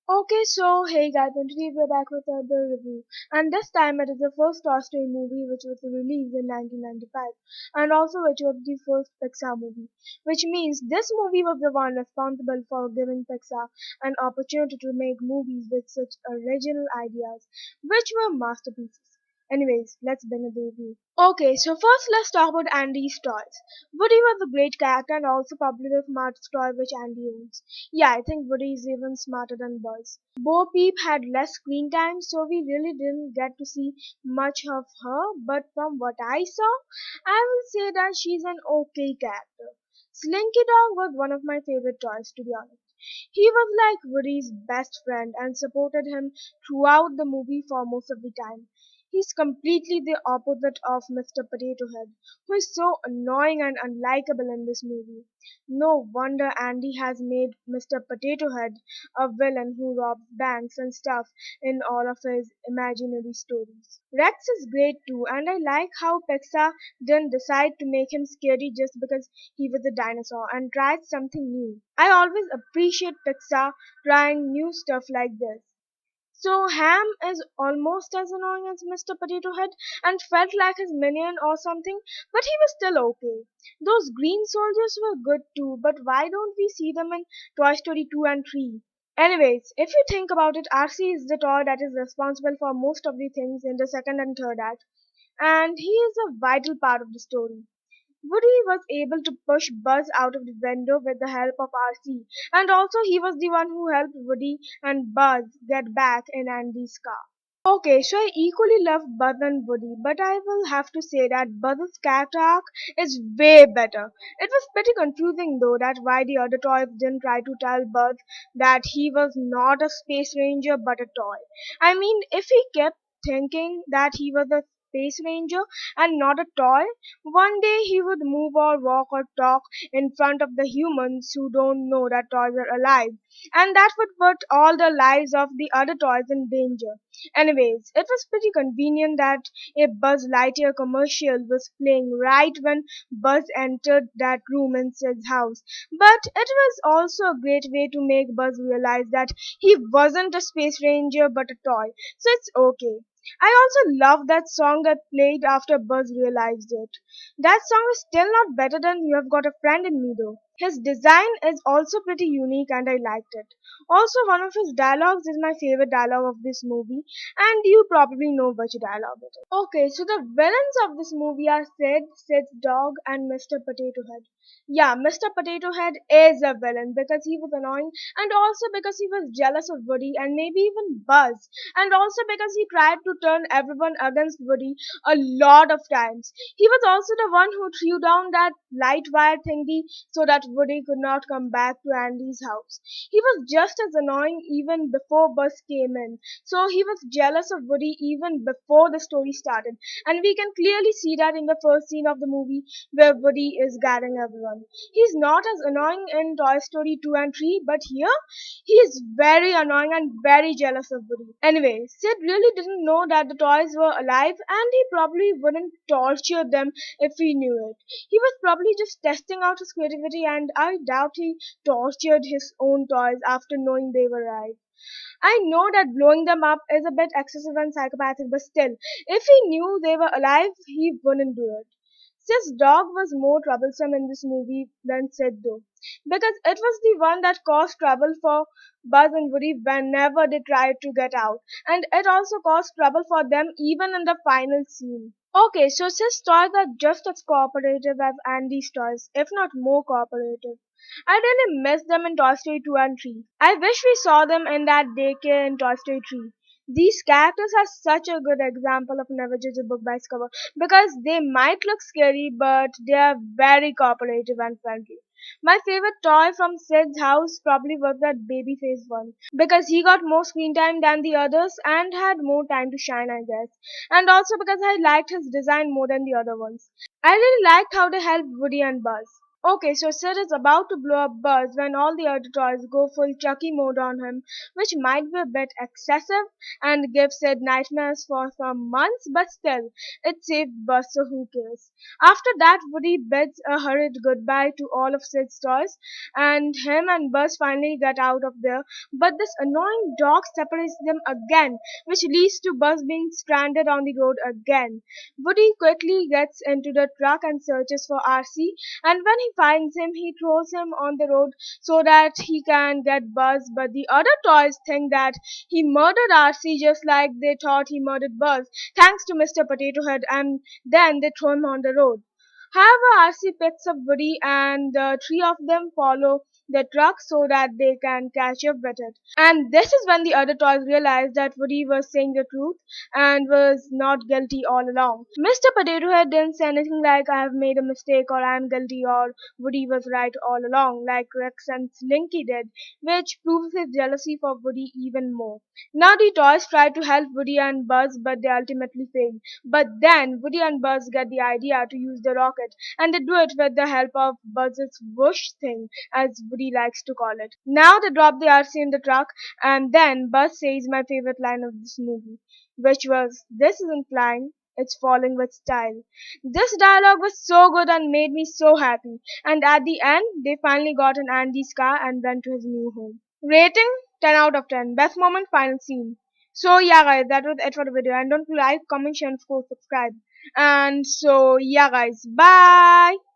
Okay, so hey guys, and today we're back with another review. And this time it is the first Toy Story movie which was released in 1995, and also which was the first Pixar movie. Which means this movie was the one responsible for giving Pixar an opportunity to make movies with such original ideas, which were masterpieces. Anyways, let's begin the review. Okay, so first let's talk about Andy's toys. Woody was a great character and also probably the smartest toy which Andy owns. Yeah, I think Woody is even smarter than Buzz. Bo Peep had less screen time, so we really didn't get to see much of her, but from what I saw, I will say that she's an okay character. Slinky Dog was one of my favorite toys, to be honest. He was like Woody's best friend and supported him throughout the movie for most of the time. He's completely the opposite of Mr. Potato Head, who is so annoying and unlikable in this movie. No wonder Andy has made Mr. Potato Head a villain who robs banks and stuff in all of his imaginary stories. Rex is great too, and I like how Pixar didn't decide to make him scary just because he was a dinosaur and tried something new. I always appreciate Pixar trying new stuff like this. So Ham is almost as annoying as Mr. Potato Head and felt like his minion or something, but he was still okay. Those green soldiers were good too, but why don't we see them in Toy Story 2 and 3? Anyways, if you think about it, RC is the toy that is responsible for most of the things in the second and third act, and he is a vital part of the story. Woody was able to push Buzz out of the window with the help of RC, and also he was the one who helped Woody and Buzz get back in Andy's car. Okay, so I equally love Buzz and Woody, but I will have to say that Buzz's character arc is way better. It was pretty confusing though that why the other toys didn't try to tell Buzz that he was not a space ranger but a toy. I mean, if he kept thinking that he was a space ranger and not a toy, one day he would move or walk or talk in front of the humans who don't know that toys are alive, and that would put all the lives of the other toys in danger. Anyways, it was pretty convenient that a Buzz Lightyear commercial was playing right when Buzz entered that room in Sid's house. But it was also a great way to make Buzz realize that he wasn't a space ranger but a toy. So it's okay. I also love that song that played after Buzz realized it. That song is still not better than You Have Got a Friend in Me though. His design is also pretty unique and I liked it. Also, one of his dialogues is my favorite dialogue of this movie, and you probably know which dialogue it is. Okay, so the villains of this movie are Sid's dog, and Mr. Potato Head. Yeah, Mr. Potato Head is a villain because he was annoying, and also because he was jealous of Woody and maybe even Buzz, and also because he tried to turn everyone against Woody a lot of times. He was also the one who threw down that light wire thingy so that Woody could not come back to Andy's house. He was just as annoying even before Buzz came in, so he was jealous of Woody even before the story started, and we can clearly see that in the first scene of the movie where Woody is guiding everyone. He's not as annoying in Toy Story 2 and 3, but here he is very annoying and very jealous of Woody. Anyway, Sid really didn't know that the toys were alive, and he probably wouldn't torture them if he knew it. He was probably just testing out his creativity, and I doubt he tortured his own toys after knowing they were alive. I know that blowing them up is a bit excessive and psychopathic, but still, if he knew they were alive, he wouldn't do it. Sid's dog was more troublesome in this movie than Sid though, because it was the one that caused trouble for Buzz and Woody whenever they tried to get out, and it also caused trouble for them even in the final scene. Okay, so Sid's toys are just as cooperative as Andy's toys, if not more cooperative. I really miss them in Toy Story 2 and 3. I wish we saw them in that daycare in Toy Story 3. These characters are such a good example of never judge a book by its cover because they might look scary but they are very cooperative and friendly. My favorite toy from Sid's house probably was that baby face one because he got more screen time than the others and had more time to shine, I guess. And also because I liked his design more than the other ones. I really liked how they helped Woody and Buzz. Okay, so Sid is about to blow up Buzz when all the other toys go full Chucky mode on him, which might be a bit excessive and gives Sid nightmares for some months, but still, it saved Buzz, so who cares? After that, Woody bids a hurried goodbye to all of Sid's toys, and him and Buzz finally get out of there, but this annoying dog separates them again, which leads to Buzz being stranded on the road again. Woody quickly gets into the truck and searches for RC, and when he finds him, he throws him on the road so that he can get Buzz. But the other toys think that he murdered RC just like they thought he murdered Buzz, thanks to Mr. Potato Head, and then they throw him on the road. However, RC picks up Woody and the three of them follow the truck so that they can catch up with it. And this is when the other toys realize that Woody was saying the truth and was not guilty all along. Mr. Potato Head didn't say anything like I have made a mistake or I am guilty or Woody was right all along like Rex and Slinky did, which proves his jealousy for Woody even more. Now the toys try to help Woody and Buzz but they ultimately fail. But then Woody and Buzz get the idea to use the rocket and they do it with the help of Buzz's whoosh thing as Woody likes to call it. Now they drop the RC in the truck and then Buzz says my favorite line of this movie, which was, "This isn't flying, it's falling with style." This dialogue was so good and made me so happy. And at the end, they finally got in Andy's car and went to his new home. Rating 10 out of 10. Best moment, final scene. So yeah guys, that was it for the video. And don't like, comment, share, and of course subscribe. And so yeah guys, bye!